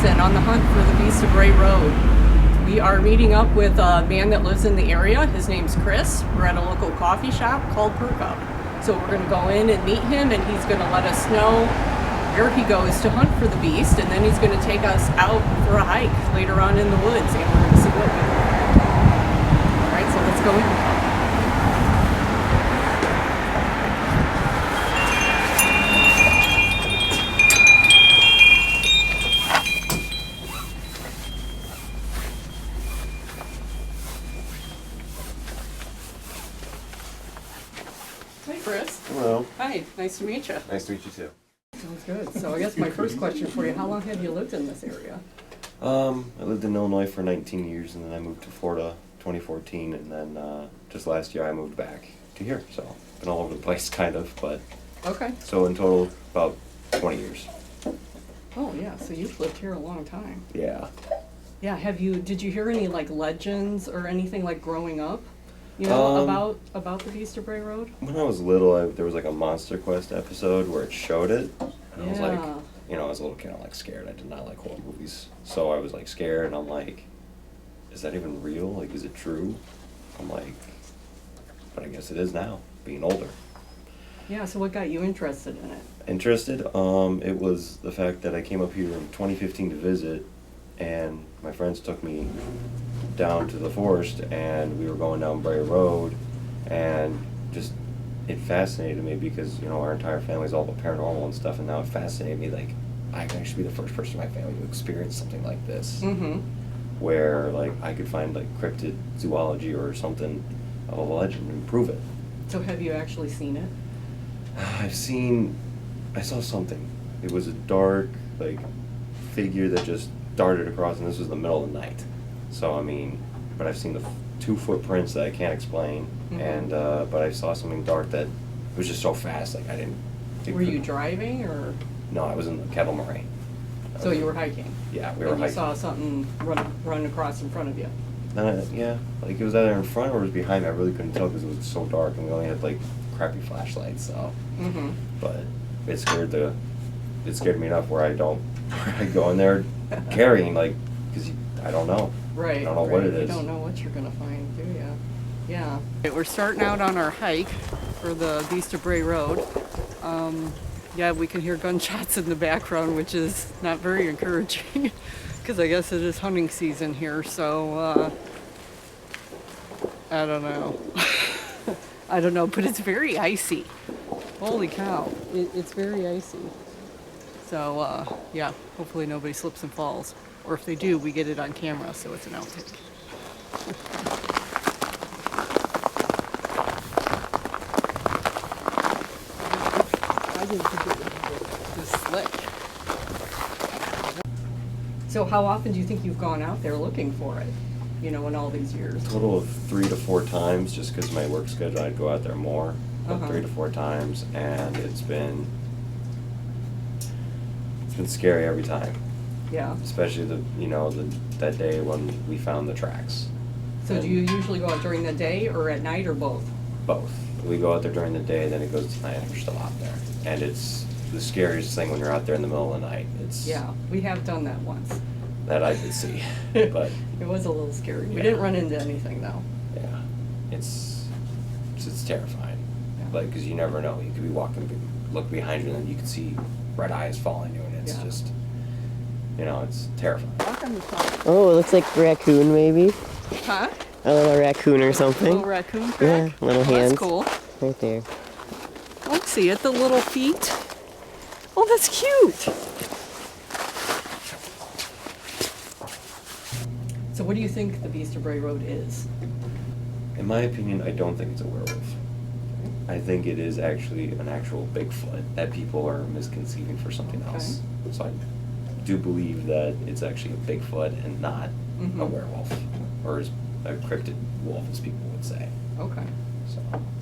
Johnson on the hunt for the Beast of Bray Road. We are meeting up with a man that lives in the area. His name's Chris. We're at a local coffee shop called Perk Up. So we're going to go in and meet him, and he's going to let us know where he goes to hunt for the beast, and then he's going to take us out for a hike later on in the woods, and we're going to see what we find. All right, so let's go in. Hi, Chris. Hello. Hi, nice to meet you. Nice to meet you too. Sounds good. So I guess my first question for you, how long have you lived in this area? I lived in Illinois for 19 years, and then I moved to Florida 2014, and then just last year I moved back to here. So been all over the place, kind of, but Okay. so in total about 20 years. Oh yeah, so you've lived here a long time. Yeah. Yeah, did you hear any like legends or anything like growing up? You know, about the Beast of Bray Road? When I was little, there was like a Monster Quest episode where it showed it, and I was like, I was a little kid, I'm like scared. I did not like horror movies, so I was like scared, and I'm like, is that even real? Like, is it true? I'm like, but I guess it is now, being older. Yeah, so what got you interested in it? Interested? It was the fact that I came up here in 2015 to visit, and my friends took me down to the forest, and we were going down Bray Road, and just it fascinated me because our entire family's all about paranormal and stuff, and now it fascinated me like I can actually be the first person in my family to experience something like this, where like I could find like cryptid zoology or something of a legend and prove it. So have you actually seen it? I saw something. It was a dark like figure that just darted across, and this was the middle of the night. So I mean, but I've seen the two footprints that I can't explain, and but I saw something dark that was just so fast, like I didn't. Were you driving or? No, I was in the Kettle Moraine. So you were hiking. Yeah, we were hiking. You saw something run across in front of you. Yeah, like it was either in front or it was behind me. I really couldn't tell because it was so dark, and we only had like crappy flashlights. So, but it scared me enough where I go in there carrying like because I don't know. Right. I don't know what it is. You don't know what you're gonna find, do you? Yeah. We're starting out on our hike for the Beast of Bray Road. Yeah, we can hear gunshots in the background, which is not very encouraging because I guess it is hunting season here. So I don't know. I don't know, but it's very icy. Holy cow! It's very icy. So yeah, hopefully nobody slips and falls. Or if they do, we get it on camera, so it's an outtake. I didn't think it was this slick. So how often do you think you've gone out there looking for it? In all these years? A total of 3 to 4 times, just because of my work schedule, I'd go out there more. But 3 to 4 times, and it's been scary every time. Yeah. Especially that day when we found the tracks. So do you usually go out during the day or at night or both? Both. We go out there during the day, then it goes to night, and we're still out there. And it's the scariest thing when you're out there in the middle of the night. Yeah, we have done that once. That I could see, but it was a little scary. We didn't run into anything though. Yeah, it's terrifying. Yeah. Like, because you never know. You could be walking, look behind you, and then you can see red eyes following you, and it's just, it's terrifying. Oh, it looks like raccoon maybe. Huh? A little raccoon or something. A little raccoon crack? Yeah, little hands. That's cool. Right there. Oh, see it, the little feet. Oh, that's cute. So what do you think the Beast of Bray Road is? In my opinion, I don't think it's a werewolf. I think it is actually an actual Bigfoot that people are misconceiving for something else. So I do believe that it's actually a Bigfoot and not a werewolf, or a cryptid wolf, as people would say. Okay.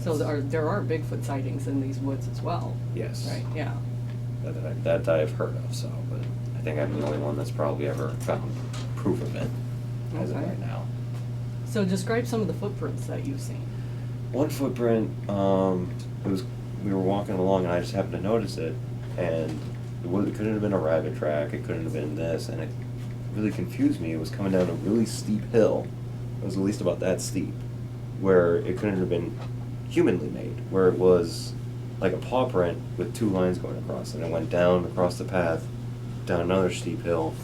So there are Bigfoot sightings in these woods as well. Yes. Right. Yeah. That I've heard of. So, but I think I'm the only one that's probably ever found proof of it as of right now. So describe some of the footprints that you've seen. One footprint, we were walking along and I just happened to notice it, and it couldn't have been a rabbit track, it couldn't have been this, and really confused me, it was coming down a really steep hill. It was at least about that steep, where it couldn't have been humanly made, where it was like a paw print with two lines going across, and it went down across the path, down another steep hill,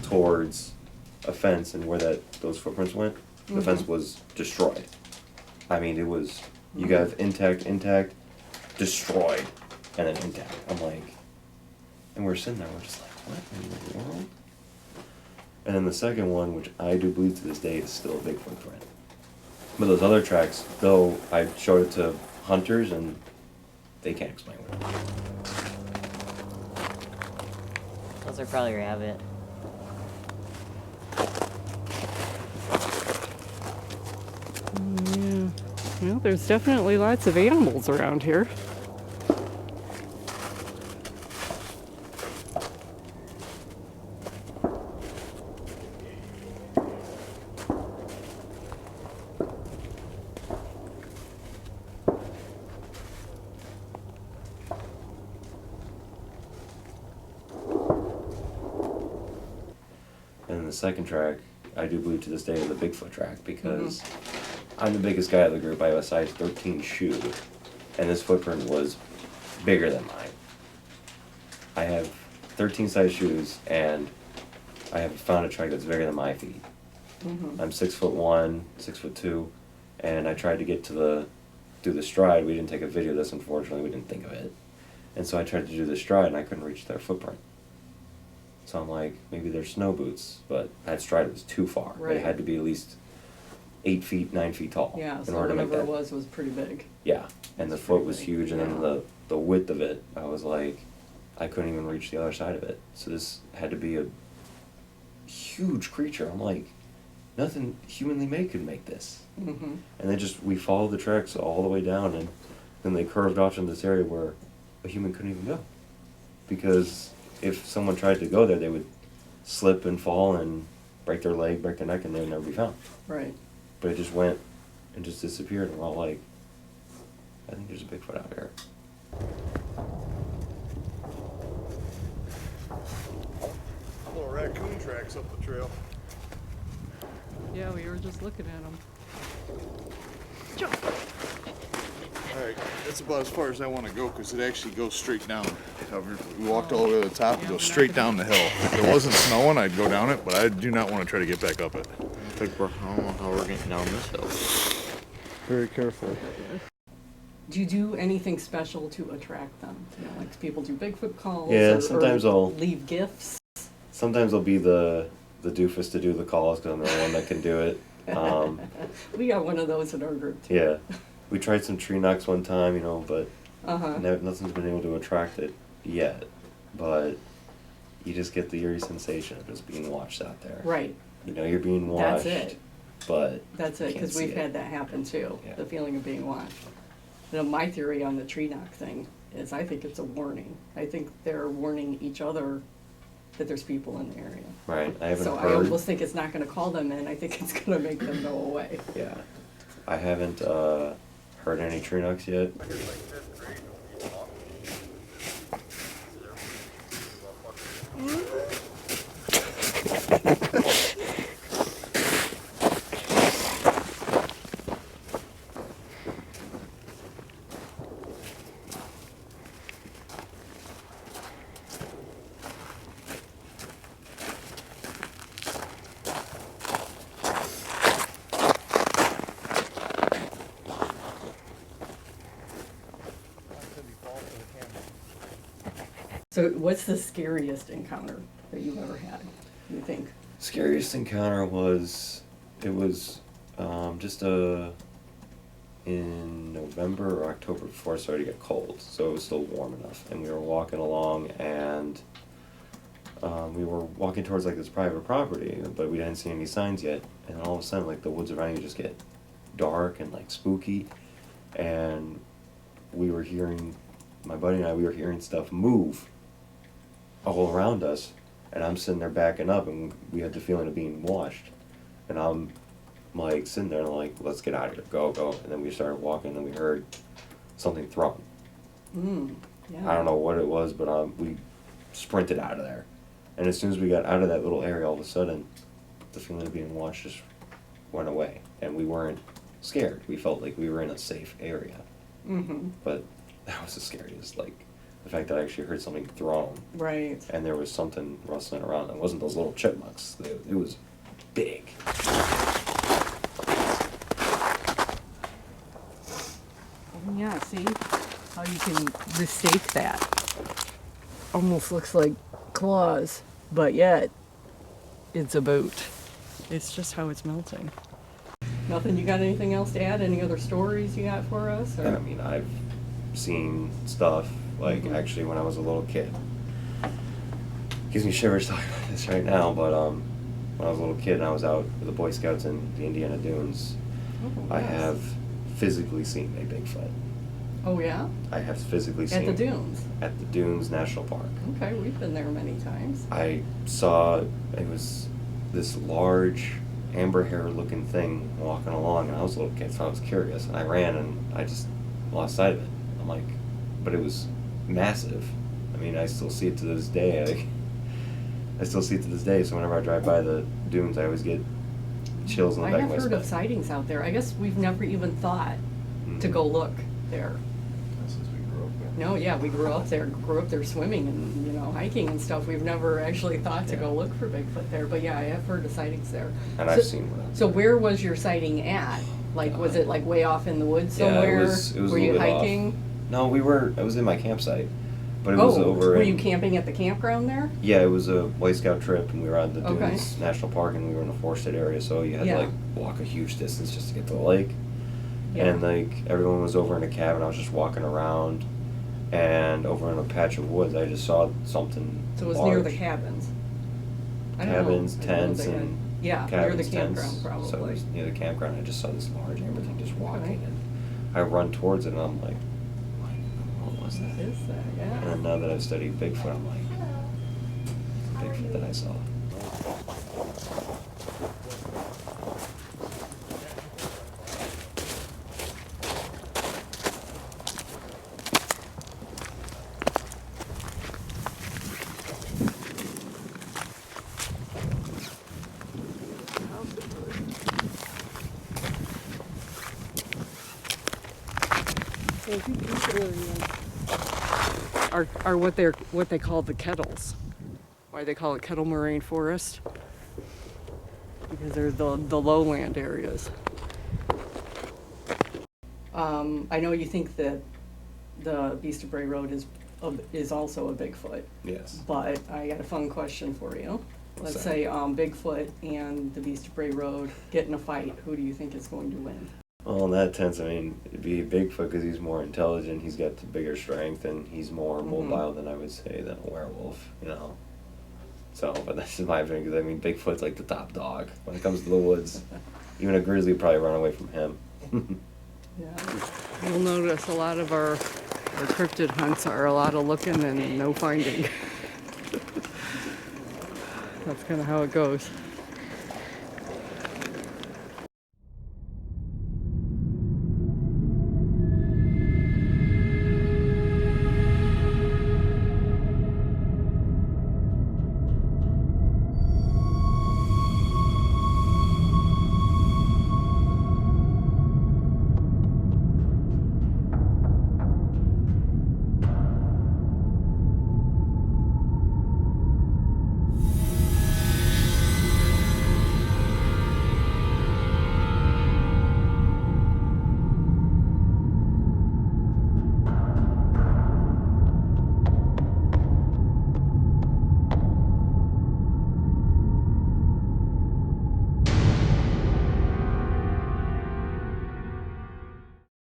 towards a fence, and where those footprints went, the fence was destroyed. I mean, it was, you got intact, destroyed, and then intact. I'm like, and we're sitting there, we're just like, what in the world? And then the second one, which I do believe to this day is still a Bigfoot print. But those other tracks, though, I showed it to hunters and they can't explain what it is. Those are probably rabbit. Yeah. Well, there's definitely lots of animals around here. And the second track, I do believe to this day is the Bigfoot track because I'm the biggest guy of the group. I have a size 13 shoe, and this footprint was bigger than mine. I have 13 size shoes, and I have found a track that's bigger than my feet. I'm 6'1", 6'2", and I tried to get to do the stride. We didn't take a video of this, unfortunately. We didn't think of it, and so I tried to do the stride, and I couldn't reach their footprint. So I'm like, maybe they're snow boots, but that stride was too far. Right. It had to be at least 8 feet, 9 feet tall. Yeah, in so order to make whatever that. it was pretty big. Yeah, and the foot was huge, and then Yeah. the width of it, I was like, I couldn't even reach the other side of it. So this had to be a huge creature. I'm like, nothing humanly made could make this. Mm-hmm. And we followed the tracks all the way down, and then they curved off in this area where a human couldn't even go. Because if someone tried to go there, they would slip and fall and break their leg, break their neck, and they would never be found. Right. But it just went and just disappeared, and we're all like, I think there's a Bigfoot out here. Little raccoon tracks up the trail. Yeah, we were just looking at them. Alright, that's about as far as I want to go because it actually goes straight down. We walked all the way to the top and go straight down the hill. If it wasn't snowing, I'd go down it, but I do not want to try to get back up it. I don't know how we're getting down this hill. Very carefully. Do you do anything special to attract them? You know, like people do Bigfoot calls? Yeah, or sometimes I'll leave gifts. Sometimes I'll be the doofus to do the calls because I'm the only one that can do it. We got one of those in our group too. Yeah, we tried some tree knocks one time, but Uh-huh. nothing's been able to attract it yet. But you just get the eerie sensation of just being watched out there. Right. You know you're being watched. That's it. But That's it, you can't because see we've it. had that happen too, Yeah. the feeling of being watched. You know, my theory on the tree knock thing is I think it's a warning. I think they're warning each other that there's people in the area. Right, I haven't So I heard. almost think it's not gonna call them in, I think it's gonna make them go away. Yeah, I haven't heard any tree knocks yet. So what's the scariest encounter that you've ever had, you think? Scariest encounter was just in November or October before it started to get cold, so it was still warm enough, and we were walking along, and we were walking towards like this private property, but we didn't see any signs yet, and all of a sudden like the woods around you just get dark and like spooky, and my buddy and I were hearing stuff move all around us, and I'm sitting there backing up, and we had the feeling of being watched, and I'm like sitting there and I'm like, let's get out of here, go, and then we started walking, and we heard something thrown. Yeah. I don't know what it was, but we sprinted out of there, And as soon as we got out of that little area, all of a sudden, the feeling of being watched just went away. And we weren't scared. We felt like we were in a safe area. Mm-hmm. But that was the scariest, like, the fact that I actually heard something thrown. Right. And there was something rustling around. It wasn't those little chipmunks. It was big. Oh, yeah, see how you can mistake that. Almost looks like claws, but yet it's a boot. It's just how it's melting. Nothing, you got anything else to add? Any other stories you got for us? Or? I mean, I've seen stuff, like, actually when I was a little kid. Gives me shivers talking about this right now, but when I was a little kid and I was out with the Boy Scouts in the Indiana Dunes, I have physically seen a Bigfoot. Oh, yeah? I have physically seen At the Dunes? At the Dunes National Park. Okay, we've been there many times. I saw, it was this large amber hair looking thing walking along, and I was a little kid, so I was curious, and I ran and I just lost sight of it. I'm like, but it was massive. I mean, I still see it to this day. I still see it to this day, so whenever I drive by the dunes, I always get chills in the I back have of my heard spine. of sightings out there. I guess we've never even thought to go look there. Since we grew up there. No, yeah, we grew up there swimming and, hiking and stuff. We've never actually thought to go look for Bigfoot there, but yeah, I have heard of sightings there. And I've seen one. So where was your sighting at? Like, was it like way off in the woods Yeah, somewhere? it was Were a you little bit off. hiking? No, I was in my campsite, but it was over were in, you camping at the campground there? Yeah, it was a Boy Scout trip, and we were on the Okay. Dunes National Park, and we were in a forested area, so you had Yeah. to, like, walk a huge distance just to get to the lake. Yeah. And, like, everyone was over in a cabin. I was just walking around, and over in a patch of woods, I just saw something So it was near the large. cabins. I don't Cabins, know. I don't know tents, if they had- and Yeah, near cabins, the campground tents. probably. So it was near the campground. I just saw this large amber thing just walking, Okay. and I run towards it, and I'm like, what was that? What is that? And Yeah. then now that I've studied Bigfoot, I'm like, Bigfoot that I saw. Are what they call the kettles. Why they call it kettle moraine forest? Because they're the lowland areas. I know you think that the Beast of Bray Road is also a Bigfoot, Yes. but I got a fun question for you. Let's What's say Bigfoot and the Beast of Bray Road get in a fight. Who do you think is going to win? Well, in that sense, I mean, it'd be Bigfoot because he's more intelligent, he's got the bigger strength, and he's more mobile than I would say than a werewolf, So, but that's just my opinion, because I mean, Bigfoot's like the top dog when it comes to the woods. Even a grizzly would probably run away from him. Yeah. You'll notice a lot of our cryptid hunts are a lot of looking and no finding. That's kind of how it goes.